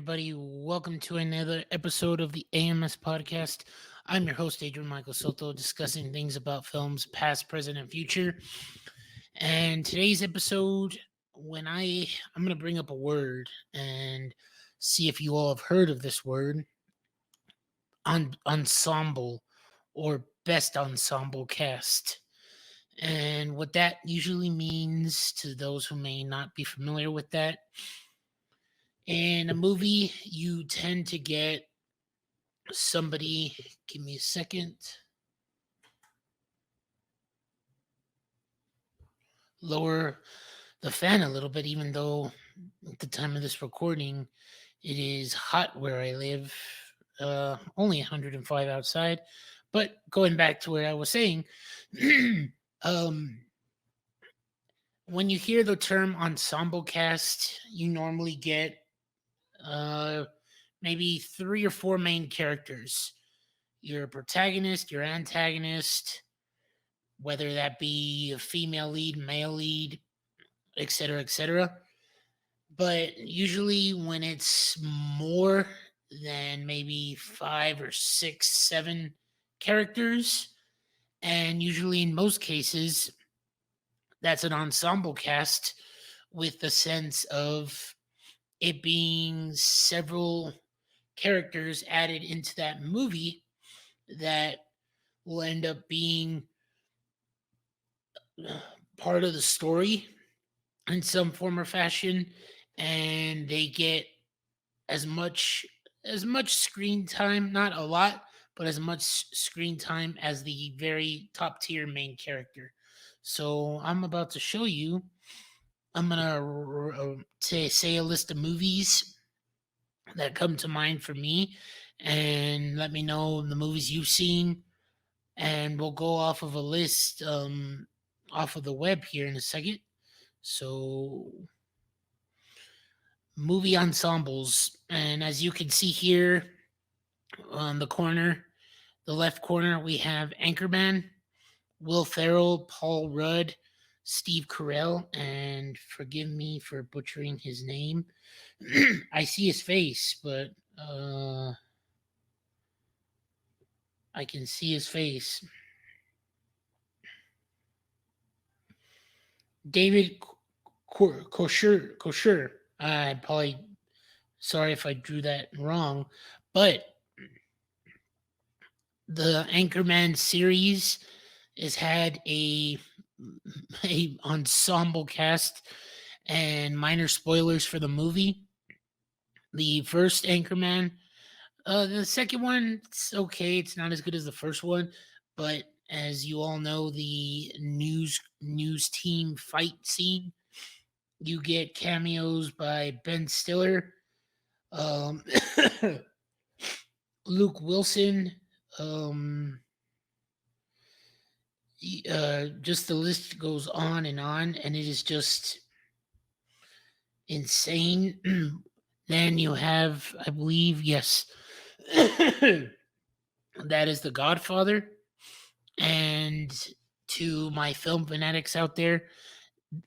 everybody. Welcome to another episode of the AMS Podcast. I'm your host, Adrian Michael Soto, discussing things about films, past, present, and future. And today's episode, I'm going to bring up a word and see if you all have heard of this word, ensemble, or best ensemble cast. And what that usually means to those who may not be familiar with that, in a movie, you tend to get somebody. Give me a second. Lower the fan a little bit, even though at the time of this recording, it is hot where I live. Only 105 outside. But going back to where I was saying, um, when you hear the term ensemble cast, you normally get uh, maybe three or four main characters. Your protagonist, your antagonist, whether that be a female lead, male lead, etc., etc. But usually, when it's more than maybe five or six, seven characters, and usually in most cases, that's an ensemble cast with the sense of it being several characters added into that movie that will end up being part of the story in some form or fashion, and they get as much screen time, not a lot, but as much screen time as the very top tier main character. So I'm about to show you. I'm gonna say a list of movies that come to mind for me, and let me know the movies you've seen, and we'll go off of a list off of the web here in a second. So, movie ensembles, and as you can see here on the corner, the left corner, we have Anchorman, Will Ferrell, Paul Rudd, Steve Carell, and forgive me for butchering his name. I see his face, but I can see his face. David Kosher. I probably sorry if I drew that wrong, but the Anchorman series has had a ensemble cast, and minor spoilers for the movie. The first Anchorman, the second one, it's okay. It's not as good as the first one, but as you all know, the news team fight scene, you get cameos by Ben Stiller, um, Luke Wilson, um, just the list goes on, and it is just insane. Then you have, I believe, yes, that is The Godfather. And to my film fanatics out there,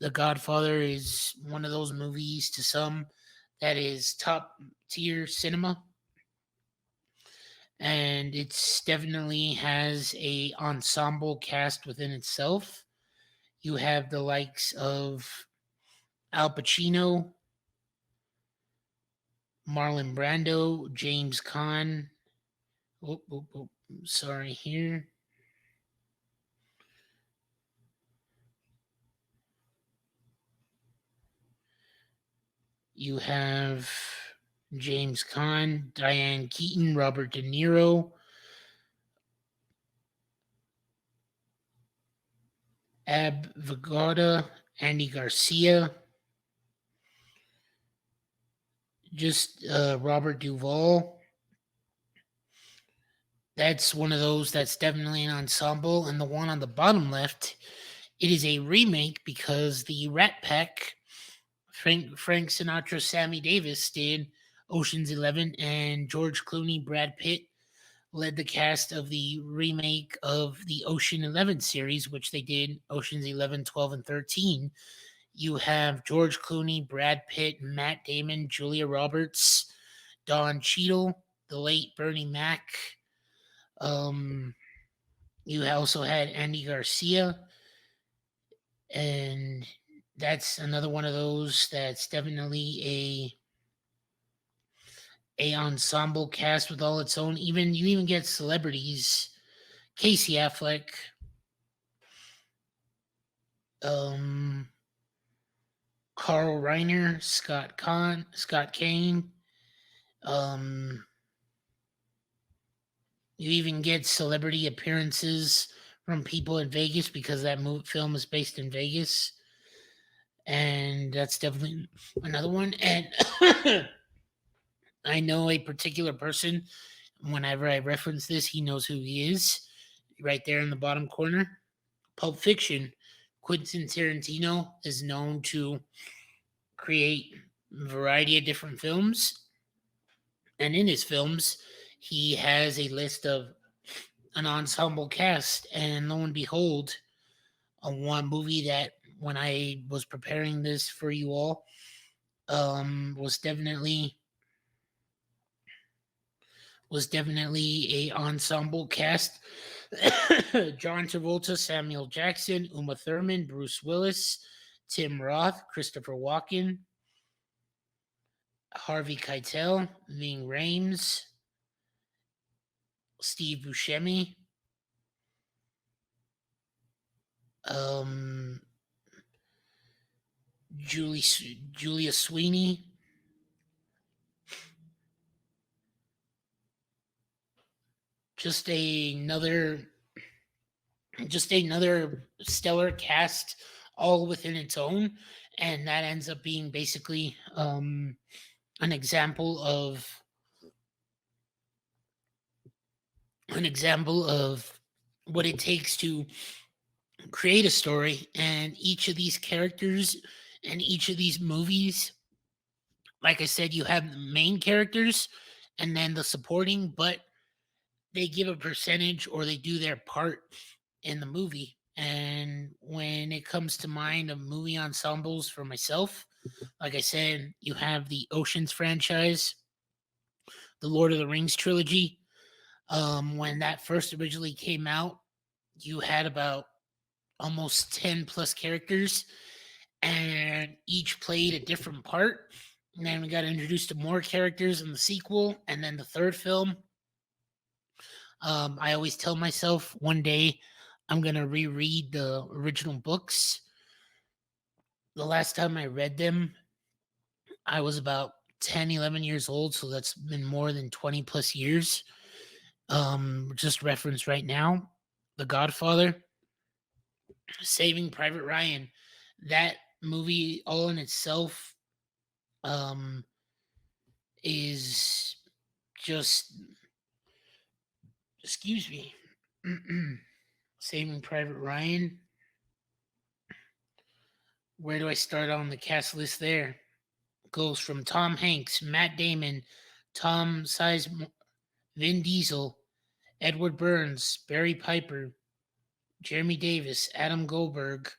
The Godfather is one of those movies to some that is top tier cinema, and it's definitely has a ensemble cast within itself. You have the likes of Al Pacino, Marlon Brando, James Caan. Sorry here. You have James Caan, Diane Keaton, Robert De Niro, Ab Vigoda, Andy Garcia, just Robert Duvall. That's one of those that's definitely an ensemble. And the one on the bottom left, it is a remake because the Rat Pack, Frank Sinatra, Sammy Davis did Ocean's 11, and George Clooney, Brad Pitt led the cast of the remake of the Ocean 11 series, which they did Ocean's 11, 12, and 13. You have George Clooney, Brad Pitt, Matt Damon, Julia Roberts, Don Cheadle, the late Bernie Mac. You also had Andy Garcia, and that's another one of those that's definitely a ensemble cast with all its own. You even get celebrities. Casey Affleck, um, Carl Reiner, Scott Kane. Um, you even get celebrity appearances from people in Vegas because that film is based in Vegas, and that's definitely another one. And I know a particular person. Whenever I reference this, he knows who he is. Right there in the bottom corner, Pulp Fiction. Quentin Tarantino is known to create a variety of different films, and in his films, he has a list of an ensemble cast. And lo and behold, one movie that when I was preparing this for you all, was definitely a ensemble cast. John Travolta, Samuel Jackson, Uma Thurman, Bruce Willis, Tim Roth, Christopher Walken, Harvey Keitel, Ving Rhames, Steve Buscemi, Julia Sweeney, just another stellar cast, all within its own, and that ends up being basically an example of what it takes to create a story. And each of these characters and each of these movies, like I said, you have the main characters and then the supporting, but they give a percentage or they do their part in the movie. And when it comes to mind of movie ensembles for myself, like I said, you have the Oceans franchise, the Lord of the Rings trilogy. When that first originally came out, you had about almost 10 plus characters, and each played a different part. And then we got introduced to more characters in the sequel, and then the third film. I always tell myself one day I'm going to reread the original books. The last time I read them, I was about 10, 11 years old, so that's been more than 20 plus years. Just reference right now, The Godfather, Saving Private Ryan. That movie all in itself is just, excuse me, Saving Private Ryan. Where do I start on the cast list there? Goes from Tom Hanks, Matt Damon, Tom Sizemore, Vin Diesel, Edward Burns, Barry Piper, Jeremy Davis, Adam Goldberg,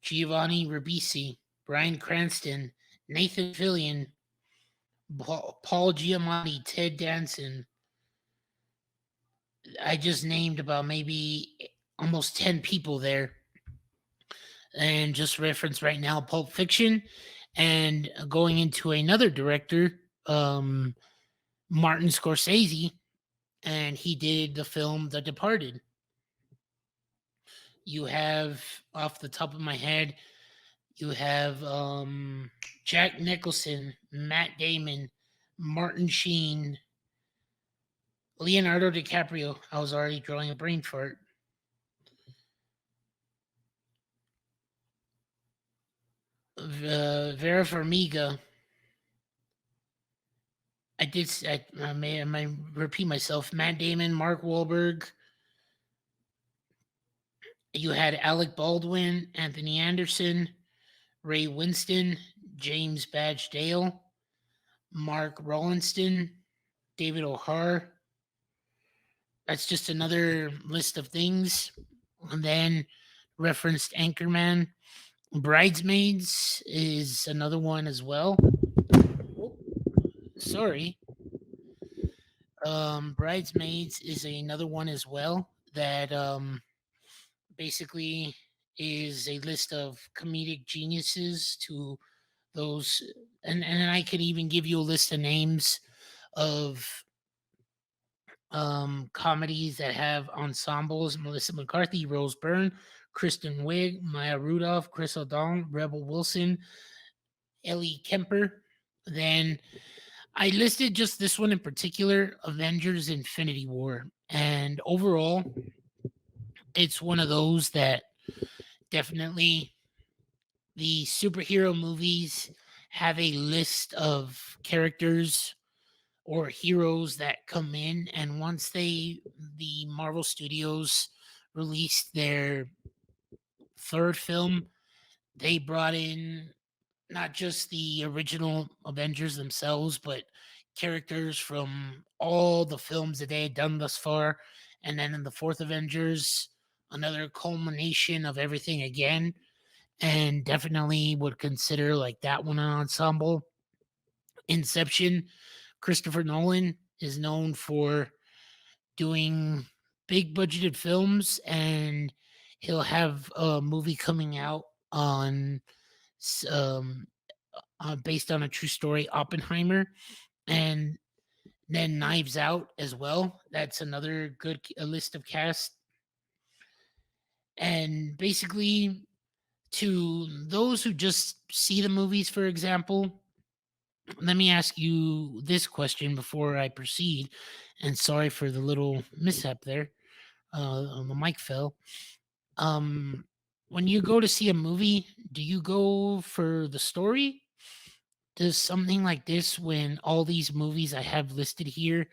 Giovanni Ribisi, Bryan Cranston, Nathan Fillion, Paul Giamatti, Ted Danson. I just named about maybe almost 10 people there. And just reference right now, Pulp Fiction. And going into another director, Martin Scorsese, and he did the film The Departed. You have, off the top of my head, you have Jack Nicholson, Matt Damon, Martin Sheen, Leonardo DiCaprio. I was already drawing a brain fart. Vera Farmiga. I may repeat myself. Matt Damon, Mark Wahlberg. You had Alec Baldwin, Anthony Anderson, Ray Winston, James Badge Dale, Mark Rollinston, David O'Hare. That's just another list of things. And then referenced Anchorman. Bridesmaids is another one as well. Oh, sorry. Bridesmaids is another one as well that basically is a list of comedic geniuses to those, and I could even give you a list of names of comedies that have ensembles: Melissa McCarthy, Rose Byrne, Kristen Wiig, Maya Rudolph, Chris O'Donnell, Rebel Wilson, Ellie Kemper. Then I listed just this one in particular, Avengers Infinity War. And overall, it's one of those that definitely the superhero movies have a list of characters or heroes that come in, and once the Marvel Studios released their third film, they brought in not just the original Avengers themselves, but characters from all the films that they had done thus far. And then in the fourth Avengers, another culmination of everything again. And definitely would consider like that one an ensemble. Inception, Christopher Nolan is known for doing big budgeted films, and he'll have a movie coming out on s- um, based on a true story, Oppenheimer, and then Knives Out as well. That's another good a list of cast. And basically, to those who just see the movies, for example, let me ask you this question before I proceed. And sorry for the little mishap there. The mic fell. Um, when you go to see a movie, do you go for the story? Does something like this, when all these movies I have listed here,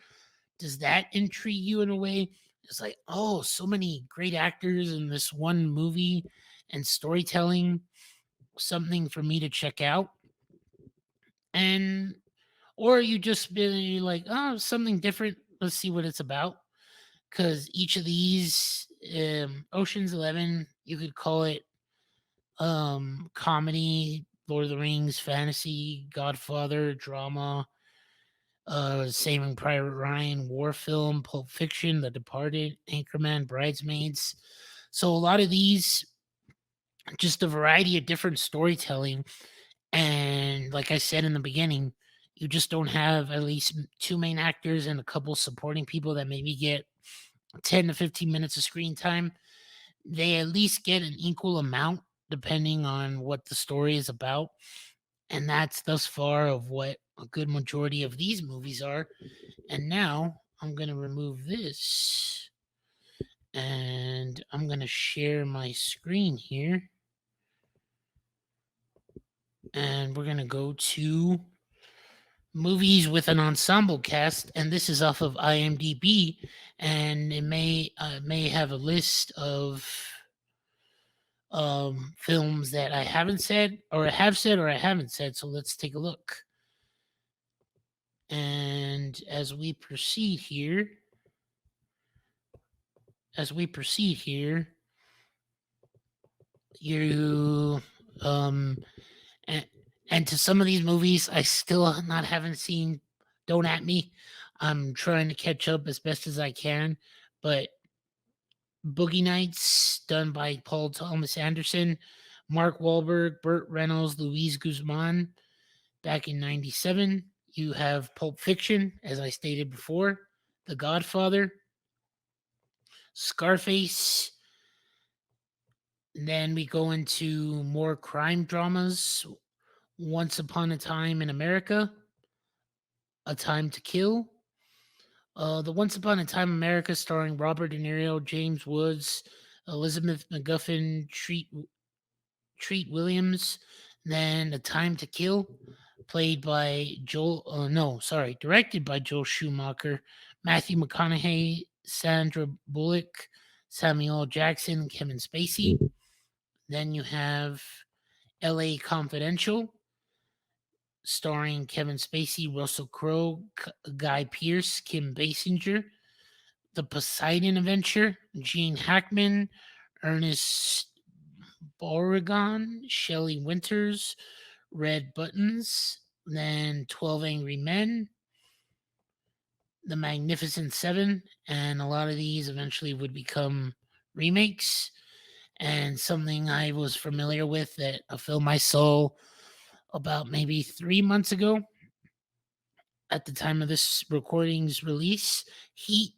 does that intrigue you in a way? It's like, oh, so many great actors in this one movie and storytelling, something for me to check out. And or you just be like, oh, something different. Let's see what it's about. Because each of these, Ocean's 11, you could call it comedy, Lord of the Rings, fantasy, Godfather, drama, Saving Private Ryan, war film, Pulp Fiction, The Departed, Anchorman, Bridesmaids. So a lot of these, just a variety of different storytelling. And like I said in the beginning, you just don't have at least two main actors and a couple supporting people that maybe get 10 to 15 minutes of screen time. They at least get an equal amount depending on what the story is about. And that's thus far of what a good majority of these movies are. And now I'm going to remove this and I'm going to share my screen here. And we're going to go to movies with an ensemble cast. And this is off of IMDb. And it may have a list of films that I haven't said, or I have said, or I haven't said. So let's take a look. And as we proceed here, you and, and to some of these movies I still not haven't seen. Don't at me. I'm trying to catch up as best as I can, but Boogie Nights, done by Paul Thomas Anderson, Mark Wahlberg, Burt Reynolds, Luis Guzman, back in '97. You have Pulp Fiction, as I stated before, The Godfather, Scarface. Then we go into more crime dramas. Once Upon a Time in America, A Time to Kill. The Once Upon a Time America, starring Robert De Niro, James Woods, Elizabeth McGuffin, Treat Williams. Then A Time to Kill, played by Joel. No, sorry, directed by Joel Schumacher, Matthew McConaughey, Sandra Bullock, Samuel L. Jackson, Kevin Spacey. Then you have L.A. Confidential, starring Kevin Spacey, Russell Crowe, Guy Pearce, Kim Basinger. The Poseidon Adventure, Gene Hackman, Ernest Beauregard, Shelley Winters, Red Buttons, then 12 Angry Men, The Magnificent Seven, and a lot of these eventually would become remakes. And something I was familiar with, that a film I saw about maybe 3 months ago at the time of this recording's release, Heat,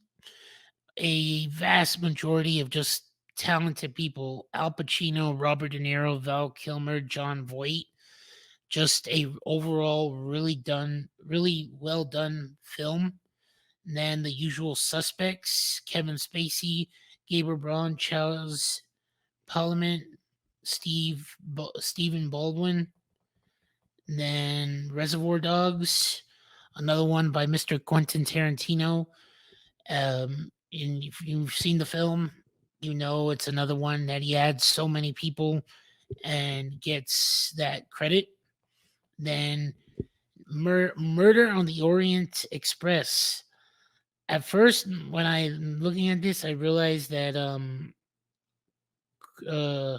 a vast majority of just talented people: Al Pacino, Robert De Niro, Val Kilmer, John Voight. Just a overall really well done film. And then the usual suspects: Kevin Spacey, Gabriel Braun, Charles Parliament, Stephen Baldwin. And then Reservoir Dogs, another one by Mr. Quentin Tarantino. And if you've seen the film, you know it's another one that he adds so many people and gets that credit. Then Murder on the Orient Express. At first, when I'm looking at this, I realized that uh,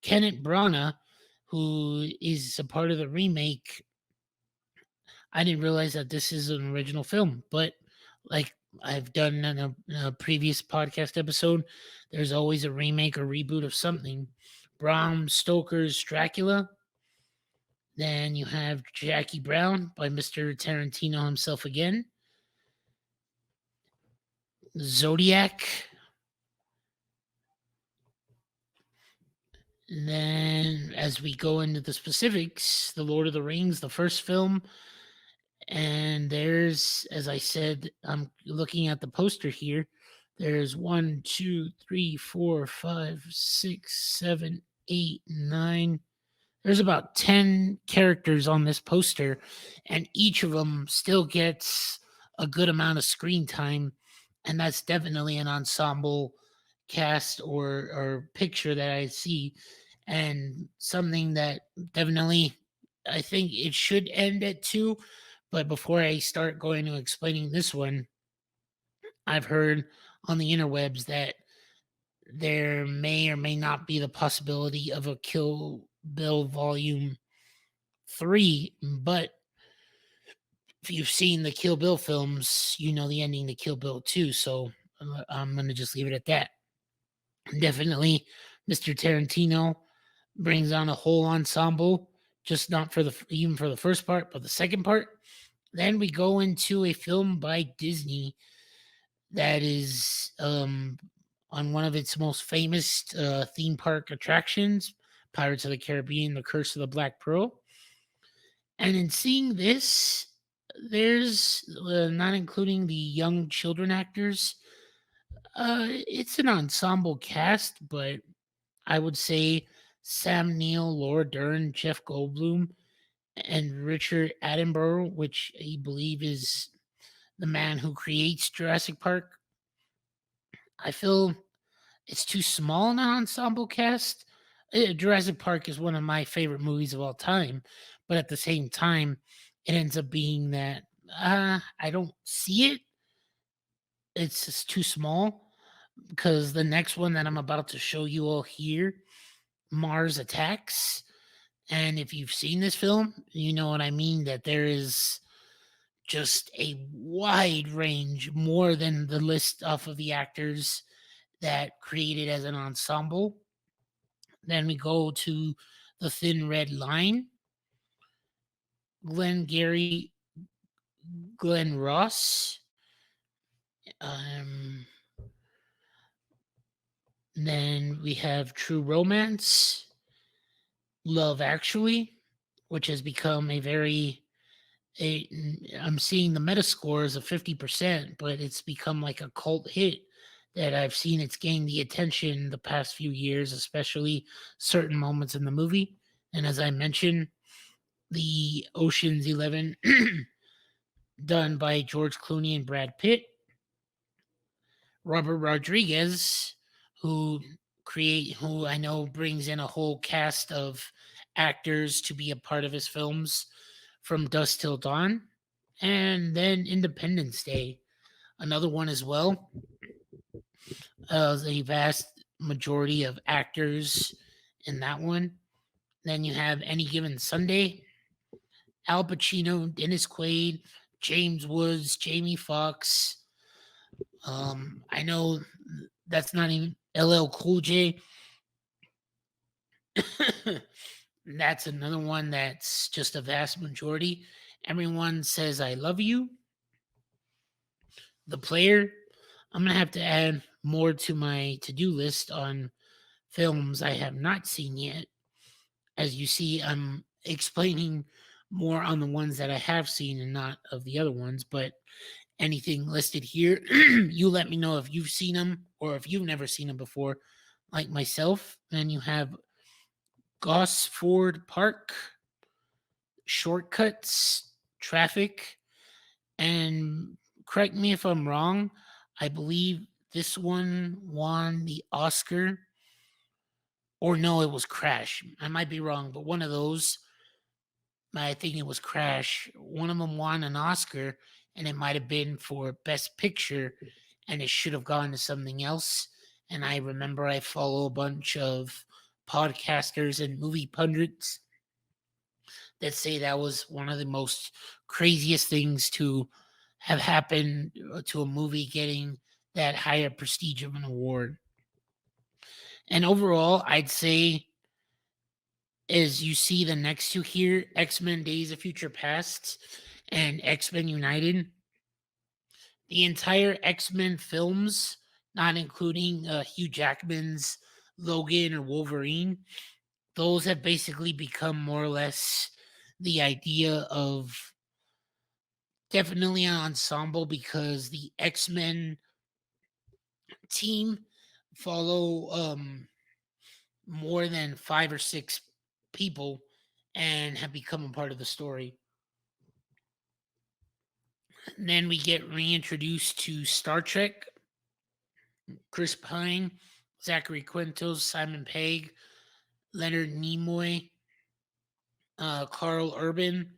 Kenneth Branagh, who is a part of the remake, I didn't realize that this is an original film. But like I've done in a previous podcast episode, there's always a remake or reboot of something. Bram Stoker's Dracula. Then you have Jackie Brown by Mr. Tarantino himself again. Zodiac. And then as we go into the specifics, The Lord of the Rings, the first film. And there's, as I said, I'm looking at the poster here. There's 1, 2, 3, 4, 5, 6, 7, 8, 9. There's about 10 characters on this poster, and each of them still gets a good amount of screen time. And that's definitely an ensemble cast or picture that I see, and something that definitely I think it should end at 2. But before I start going to explaining this one, I've heard on the interwebs that there may or may not be the possibility of a Kill Bill Volume 3. But if you've seen the Kill Bill films, you know the ending to Kill Bill 2. So I'm going to just leave it at that. Definitely, Mr. Tarantino brings on a whole ensemble, just not for even for the first part, but the second part. Then we go into a film by Disney that is on one of its most famous theme park attractions, Pirates of the Caribbean: The Curse of the Black Pearl. And in seeing this, there's not including the young children actors. It's an ensemble cast, but I would say Sam Neill, Laura Dern, Jeff Goldblum, and Richard Attenborough, which I believe is the man who creates Jurassic Park. I feel it's too small in an ensemble cast. Jurassic Park is one of my favorite movies of all time, but at the same time, it ends up being that I don't see it. It's just too small, because the next one that I'm about to show you all here, Mars Attacks. And if you've seen this film, you know what I mean, that there is just a wide range, more than the list off of the actors that created as an ensemble. Then we go to The Thin Red Line, Glengarry Glen Ross. Um, then we have True Romance, Love Actually, which has become I'm seeing the Metascores of 50%, but it's become like a cult hit that I've seen. It's gained the attention the past few years, especially certain moments in the movie. And as I mentioned, the Ocean's 11 done by George Clooney and Brad Pitt. Robert Rodriguez, who I know brings in a whole cast of actors to be a part of his films, From Dusk Till Dawn, and then Independence Day, another one as well. A vast majority of actors in that one. Then you have Any Given Sunday, Al Pacino, Dennis Quaid, James Woods, Jamie Foxx. I know that's not even LL Cool J. That's another one that's just a vast majority. Everyone says I love you. The player. I'm gonna have to add more to my to-do list on films I have not seen yet. As you see, I'm explaining more on the ones that I have seen and not of the other ones, but anything listed here, you let me know if you've seen them or if you've never seen them before, like myself. Then you have Gosford Park, Shortcuts, Traffic, and correct me if I'm wrong, I believe this one won the Oscar, or no, it was Crash. I might be wrong, but one of those, I think it was Crash. One of them won an Oscar, and it might have been for Best Picture, and it should have gone to something else. And I remember I follow a bunch of podcasters and movie pundits that say that was one of the most craziest things to have happened to a movie getting that higher prestige of an award. And overall, I'd say as you see the next two here, X-Men Days of Future Past and X-Men United, the entire X-Men films, not including Hugh Jackman's Logan or Wolverine, those have basically become more or less the idea of definitely an ensemble because the X-Men team follow more than 5 or 6 people and have become a part of the story. And then we get reintroduced to Star Trek. Chris Pine, Zachary Quinto, Simon Pegg, Leonard Nimoy, Carl Urban.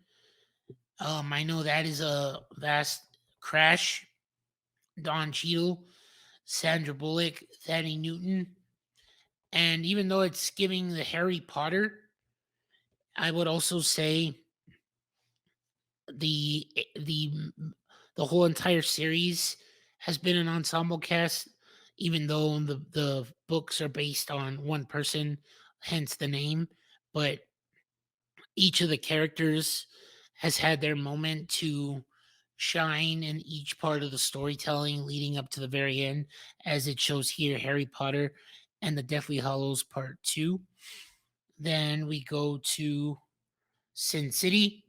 I know that is a vast crash. Don Cheadle, Sandra Bullock, Thaddeus Newton. And even though it's giving the Harry Potter, I would also say the the the whole entire series has been an ensemble cast, even though the books are based on one person, hence the name. But each of the characters has had their moment to shine in each part of the storytelling leading up to the very end, as it shows here Harry Potter and the Deathly Hollows Part 2. Then we go to Sin City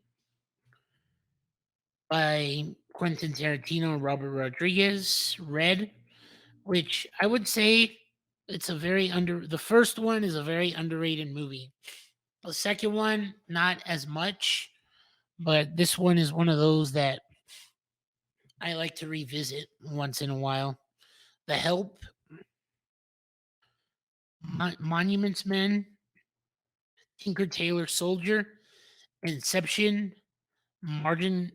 by Quentin Tarantino and Robert Rodriguez, Red, which I would say it's a very the first one is a very underrated movie. The second one, not as much, but this one is one of those that I like to revisit once in a while. The Help, Monuments Men, Tinker Tailor Soldier, Inception, Margin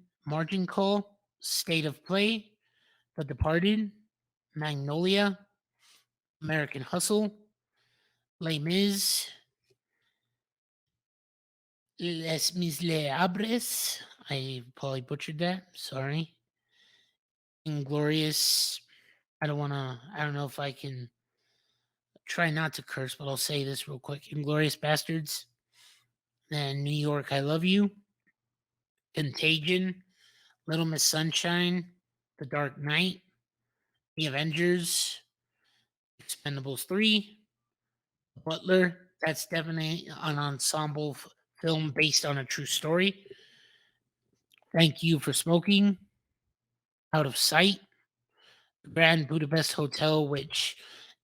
Call, State of Play, The Departed, Magnolia, American Hustle, Les Mis, Les Miserables. I probably butchered that. Sorry. Inglorious. I don't know if I can try not to curse, but I'll say this real quick. Inglorious Bastards. Then New York, I Love You. Contagion. Little Miss Sunshine. The Dark Knight. The Avengers. Expendables 3. Butler. That's definitely an ensemble film based on a true story. Thank You for Smoking. Out of Sight. Grand Budapest Hotel, which,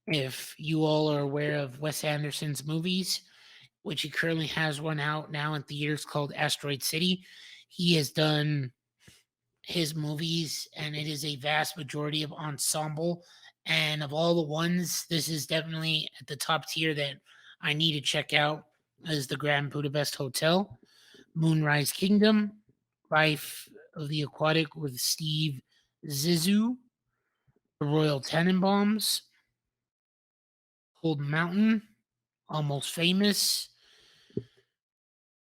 if you all are aware of Wes Anderson's movies, which he currently has one out now in theaters called Asteroid City, he has done his movies, and it is a vast majority of ensemble. And of all the ones, this is definitely at the top tier that I need to check out is the Grand Budapest Hotel, Moonrise Kingdom, Life of the Aquatic with Steve Zissou, The Royal Tenenbaums, Cold Mountain, Almost Famous,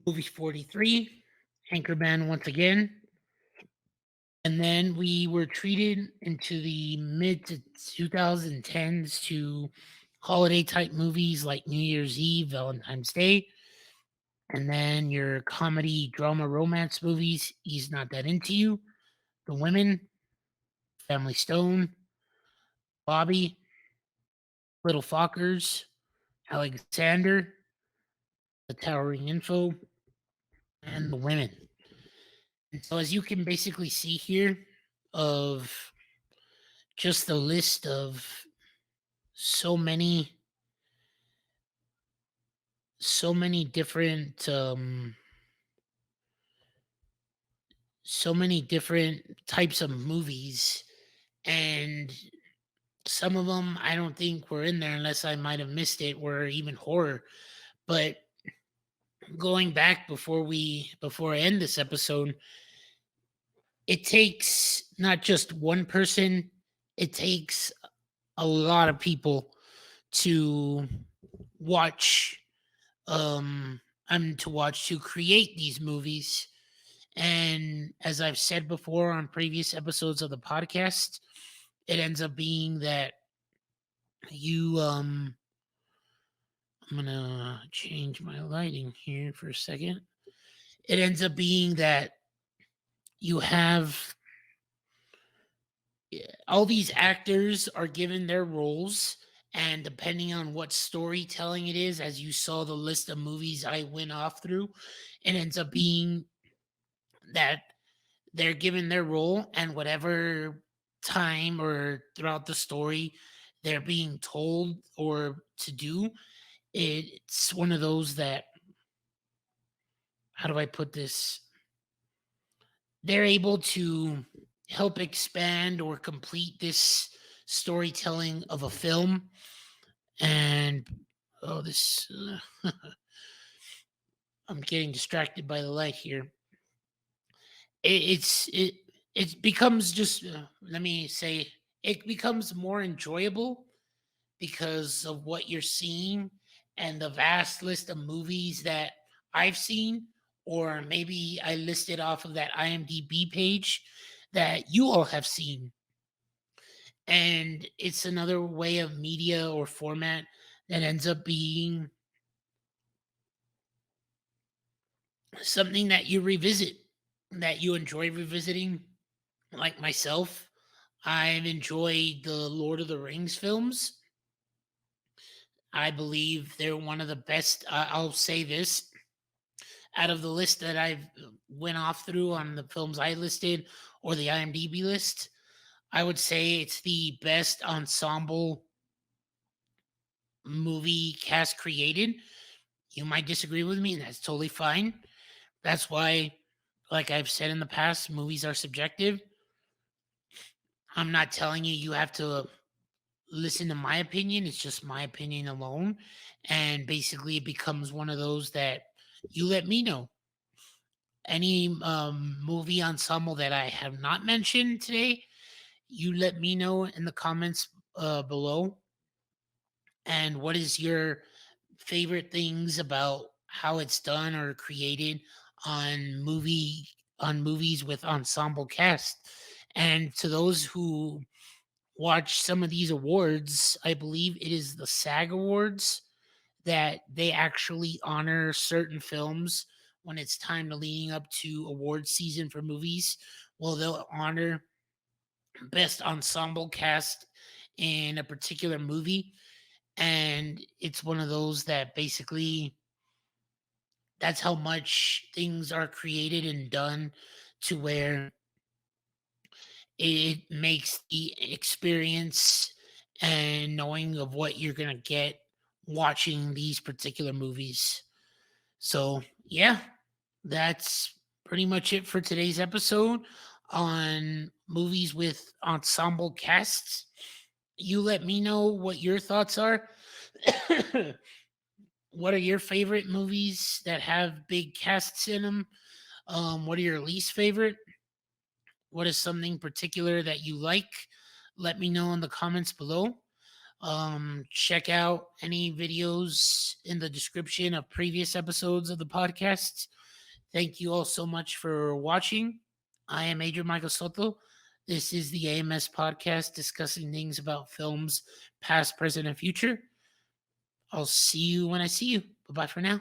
Movie 43, Anchorman once again, And then we were treated into the mid to 2010s to holiday type movies like New Year's Eve, Valentine's Day, and then your comedy, drama, romance movies, He's Not That Into You, The Women, Family Stone, Bobby, Little Fockers, Alexander, The Towering Info, and The Women. And so, as you can basically see here, of just the list of so many, so many different, so many different types of movies, and some of them I don't think were in there unless I might have missed it, were even horror. But going back before I end this episode, it takes not just one person, it takes a lot of people to watch to create these movies. And as I've said before on previous episodes of the podcast, it ends up being that you I'm gonna change my lighting here for a second. It ends up being that you have all these actors are given their roles, and depending on what storytelling it is, as you saw the list of movies I went off through, it ends up being that they're given their role, and whatever time or throughout the story they're being told or to do, it's one of those that, how do I put this, they're able to help expand or complete this storytelling of a film. And oh, this I'm getting distracted by the light here. It becomes just let me say, it becomes more enjoyable because of what you're seeing and the vast list of movies that I've seen, or maybe I listed off of that IMDb page that you all have seen. And it's another way of media or format that ends up being something that you revisit, that you enjoy revisiting. Like myself, I've enjoyed the Lord of the Rings films. I believe they're one of the best. I'll say this, out of the list that I've went off through on the films I listed or the IMDb list, I would say it's the best ensemble movie cast created. You might disagree with me, and that's totally fine. That's why, like I've said in the past, movies are subjective. I'm not telling you have to listen to my opinion. It's just my opinion alone. And basically, it becomes one of those that you let me know. Any movie ensemble that I have not mentioned today, you let me know in the comments below. And what is your favorite things about how it's done or created on movies with ensemble cast? And to those who watch some of these awards, I believe it is the SAG Awards, that they actually honor certain films when it's time to leading up to award season for movies. Well, they'll honor best ensemble cast in a particular movie. And it's one of those that basically, that's how much things are created and done to where it makes the experience and knowing of what you're going to get watching these particular movies. So, yeah, that's pretty much it for today's episode on movies with ensemble casts. You let me know what your thoughts are. What are your favorite movies that have big casts in them? What are your least favorite? What is something particular that you like? Let me know in the comments below. Check out any videos in the description of previous episodes of the podcast. Thank you all so much for watching. I am Adrian Michael Soto. This is the AMS Podcast discussing things about films, past, present, and future. I'll see you when I see you. Bye bye for now.